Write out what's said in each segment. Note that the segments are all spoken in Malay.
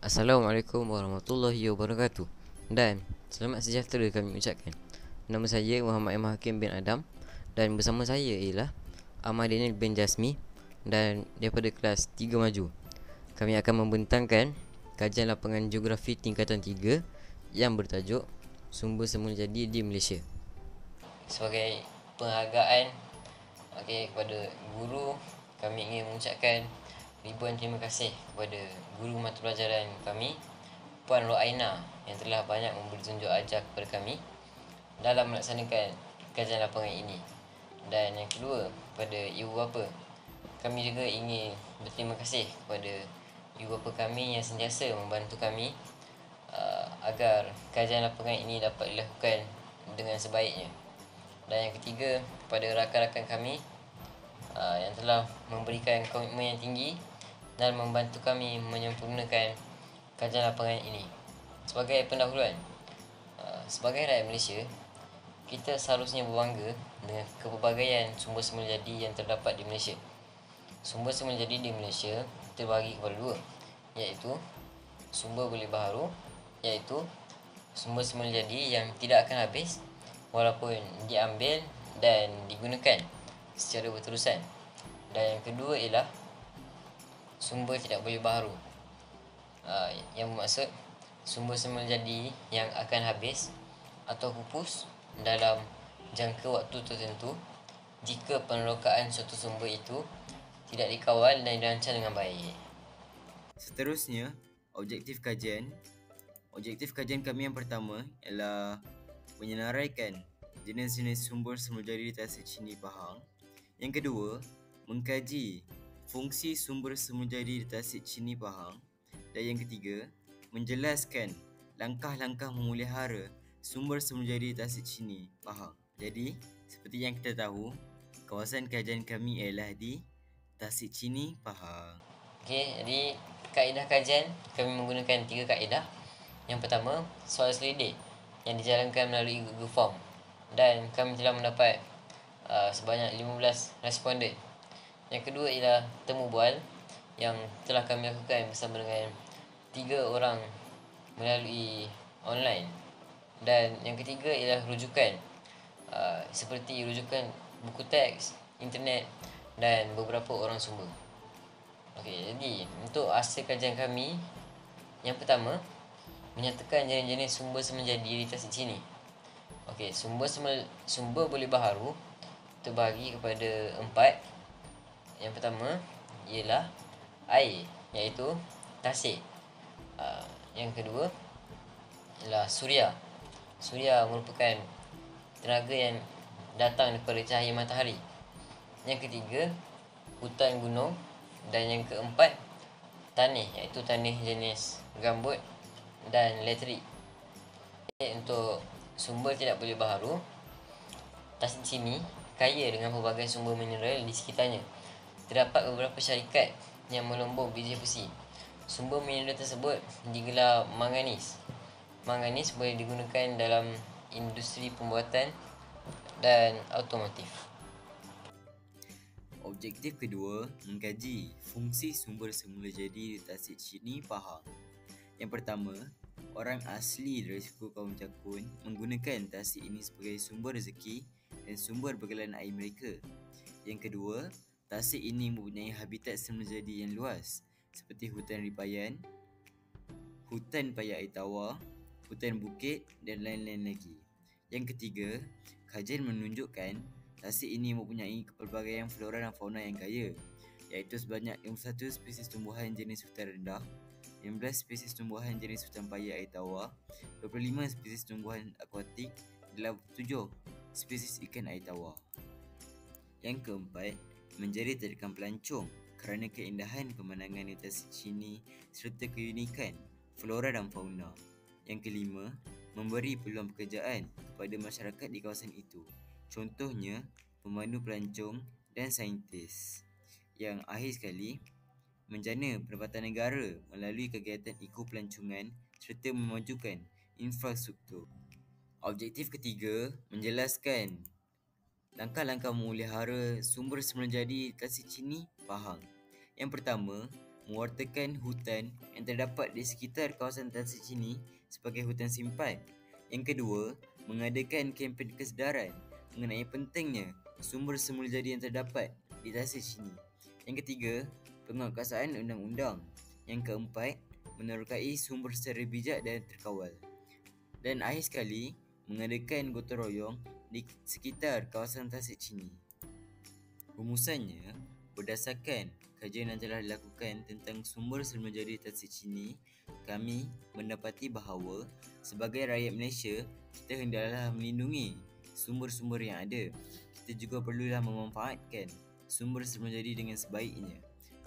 Assalamualaikum warahmatullahi wabarakatuh. Dan selamat sejahtera kami ucapkan. Nama saya Muhammad Imam Hakim bin Adam. Dan bersama saya ialah Ahmad Daniel bin Jasmi. Dan daripada kelas 3 Maju, kami akan membentangkan kajian lapangan geografi tingkatan 3 yang bertajuk Sumber Semula Jadi di Malaysia. Sebagai penghargaan kepada guru, kami ingin mengucapkan ribuan terima kasih kepada guru mata pelajaran kami, Puan Roaina, yang telah banyak memberi tunjuk ajar kepada kami dalam melaksanakan kajian lapangan ini. Dan yang kedua, kepada ibu bapa, kami juga ingin berterima kasih kepada ibu bapa kami yang sentiasa membantu kami agar kajian lapangan ini dapat dilakukan dengan sebaiknya. Dan yang ketiga, kepada rakan-rakan kami yang telah memberikan komitmen yang tinggi dan membantu kami menyempurnakan kajian lapangan ini. Sebagai pendahuluan, sebagai rakyat Malaysia, kita seharusnya berbangga dengan kepelbagaian sumber semula jadi yang terdapat di Malaysia. Sumber semula jadi di Malaysia terbahagi kepada dua, iaitu sumber boleh baharu, iaitu sumber semula jadi yang tidak akan habis walaupun diambil dan digunakan secara berterusan. Dan yang kedua ialah sumber tidak boleh baharu, yang bermaksud sumber semula jadi yang akan habis atau pupus dalam jangka waktu tertentu jika penerokaan suatu sumber itu tidak dikawal dan dirancang dengan baik. Seterusnya, Objektif kajian kami yang pertama ialah menyenaraikan jenis-jenis sumber semula jadi di Tasik Chini Pahang. Yang kedua, mengkaji fungsi sumber semula jadi di Tasik Chini Pahang. Dan yang ketiga, menjelaskan langkah-langkah memelihara sumber semula jadi di Tasik Chini Pahang. Jadi, seperti yang kita tahu, kawasan kajian kami ialah di Tasik Chini Pahang. Jadi kaedah kajian kami menggunakan 3 kaedah. Yang pertama, soal selidik yang dijalankan melalui Google Form, dan kami telah mendapat sebanyak 15 responden. Yang kedua ialah temu bual yang telah kami lakukan bersama dengan 3 orang melalui online. Dan yang ketiga ialah rujukan, seperti rujukan buku teks, internet dan beberapa orang sumber. Jadi untuk hasil kajian kami, yang pertama, menyatakan jenis-jenis sumber semula jadi di Tasik Chini. Sumber boleh baharu terbahagi kepada 4. Yang pertama ialah air, iaitu tasik. Yang kedua ialah suria. Suria merupakan tenaga yang datang daripada cahaya matahari. Yang ketiga, hutan gunung. Dan yang keempat, tanah, iaitu tanah jenis gambut dan laterit. Untuk sumber tidak boleh baharu, Tasik Chini kaya dengan pelbagai sumber mineral di sekitarnya. Terdapat beberapa syarikat yang melombor biji besi. Sumber mineral tersebut digelar manganis. Manganis boleh digunakan dalam industri pembuatan dan automotif. Objektif kedua, mengkaji fungsi sumber semula jadi di Tasik Chini Pahang. Yang pertama, orang asli dari suku kaum Jakun menggunakan tasik ini sebagai sumber rezeki dan sumber bekalan air mereka. Yang kedua, tasik ini mempunyai habitat semula jadi yang luas seperti hutan ripayan, hutan paya air tawar, hutan bukit dan lain-lain lagi. Yang ketiga, kajian menunjukkan tasik ini mempunyai kepelbagaian flora dan fauna yang kaya, iaitu sebanyak 51 spesies tumbuhan jenis hutan rendah, 15 spesies tumbuhan jenis hutan paya air tawar, 25 spesies tumbuhan akuatik, dan 7 spesies ikan air tawar. Yang keempat, menjadi tarikan pelancong kerana keindahan pemandangan di Tasik Chini serta keunikan flora dan fauna. Yang kelima, memberi peluang pekerjaan kepada masyarakat di kawasan itu. Contohnya, pemandu pelancong dan saintis. Yang akhir sekali, menjana pendapatan negara melalui kegiatan ekopelancongan serta memajukan infrastruktur. Objektif ketiga, menjelaskan langkah-langkah memelihara sumber semula jadi Tasik Chini Pahang. Yang pertama, mewartakan hutan yang terdapat di sekitar kawasan tasik Chini sebagai hutan simpan. Yang kedua, mengadakan kempen kesedaran mengenai pentingnya sumber semula jadi yang terdapat di tasik Chini. Yang ketiga, penguatkuasaan undang-undang. Yang keempat, menerokai sumber secara bijak dan terkawal. Dan akhir sekali, mengadakan gotong royong di sekitar kawasan tasik Chini. Rumusannya, berdasarkan kajian yang telah dilakukan tentang sumber semula jadi tasik Chini, kami mendapati bahawa sebagai rakyat Malaysia, kita hendaklah melindungi sumber-sumber yang ada. Kita juga perlulah memanfaatkan sumber semula jadi dengan sebaiknya.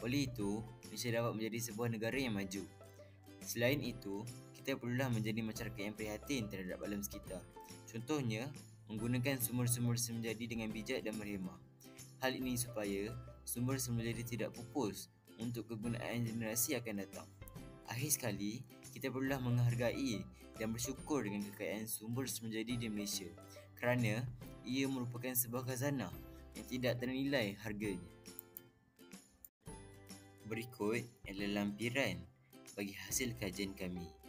Oleh itu, Malaysia dapat menjadi sebuah negara yang maju. Selain itu, kita perlulah menjadi masyarakat yang prihatin terhadap alam sekitar. Contohnya, menggunakan sumber-sumber semula jadi dengan bijak dan berhemah. Hal ini supaya sumber semula jadi tidak pupus untuk kegunaan generasi akan datang. Akhir sekali, kita perlulah menghargai dan bersyukur dengan kekayaan sumber semula jadi di Malaysia kerana ia merupakan sebuah khazanah yang tidak ternilai harganya. Berikut adalah lampiran bagi hasil kajian kami.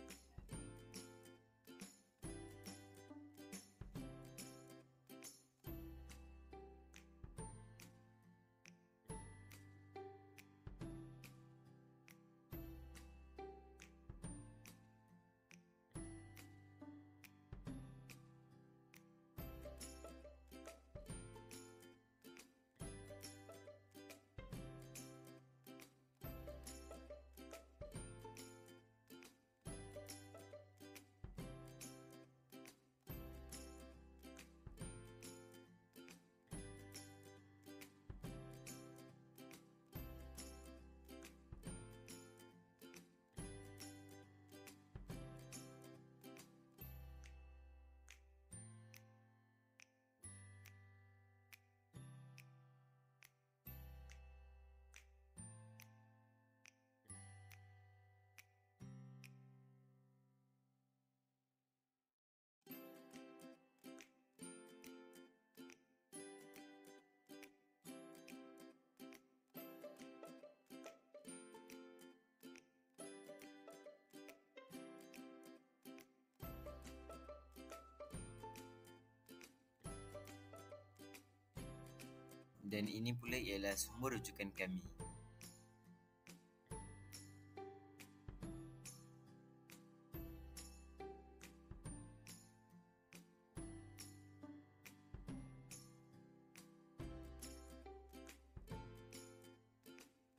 Dan ini pula ialah sumber rujukan kami.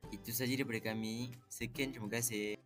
Itu sahaja daripada kami. Sekian, terima kasih.